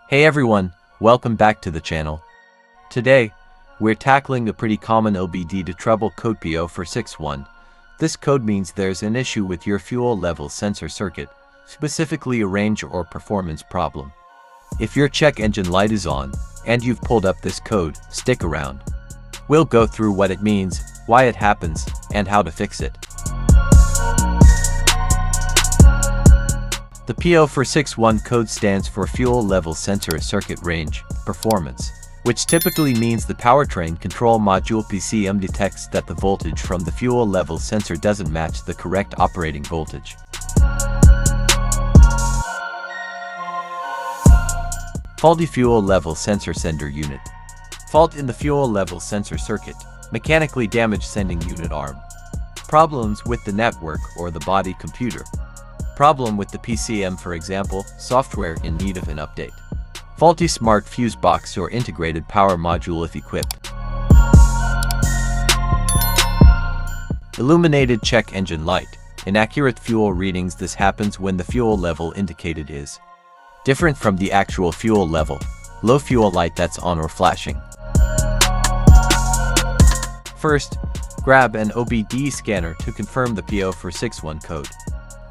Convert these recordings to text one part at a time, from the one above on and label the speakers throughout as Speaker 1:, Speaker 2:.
Speaker 1: Hey everyone, welcome back to the channel. Today, we're tackling a pretty common OBD-II trouble code P0461. This code means there's an issue with your fuel level sensor circuit, specifically a range or performance problem. If your check engine light is on, and you've pulled up this code, stick around. We'll go through what it means, why it happens, and how to fix it. The P0461 code stands for Fuel Level Sensor Circuit Range Performance, which typically means the powertrain control module PCM detects that the voltage from the fuel level sensor doesn't match the correct operating voltage. Faulty fuel level sensor sender unit. Fault in the fuel level sensor circuit. Mechanically damaged sending unit arm. Problems with the network or the body computer. Problem with the PCM, for example, software in need of an update. Faulty smart fuse box or integrated power module if equipped. Illuminated check engine light. Inaccurate fuel readings. This happens when the fuel level indicated is different from the actual fuel level. Low fuel light that's on or flashing. First, grab an OBD scanner to confirm the P0461 code.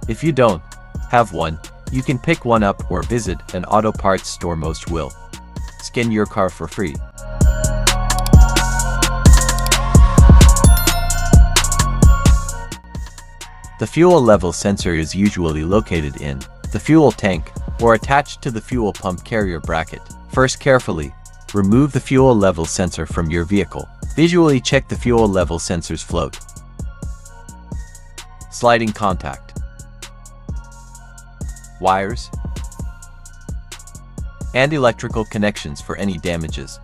Speaker 1: If you don't have one, you can pick one up or visit an auto parts store. Most will scan your car for free. The fuel level sensor is usually located in the fuel tank or attached to the fuel pump carrier bracket. First, carefully remove the fuel level sensor from your vehicle. Visually check the fuel level sensor's float, sliding contact, wires, and electrical connections for any damages.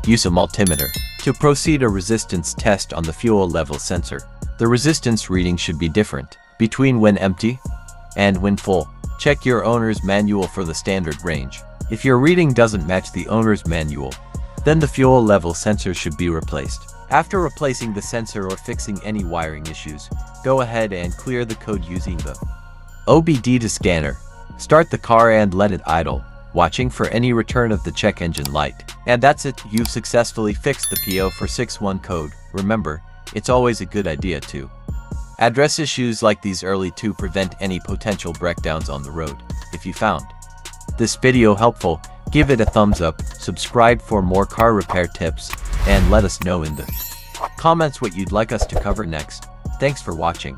Speaker 1: Use a multimeter to proceed a resistance test on the fuel level sensor. The resistance reading should be different between when empty and when full. Check your owner's manual for the standard range. If your reading doesn't match the owner's manual, then the fuel level sensor should be replaced. After replacing the sensor or fixing any wiring issues, go ahead and clear the code using the OBD-II scanner. Start the car and let it idle, watching for any return of the check engine light. And that's it, you've successfully fixed the P0461 code. Remember, it's always a good idea to address issues like these early to prevent any potential breakdowns on the road. If you found this video helpful, give it a thumbs up, subscribe for more car repair tips, and let us know in the comments what you'd like us to cover next. Thanks for watching.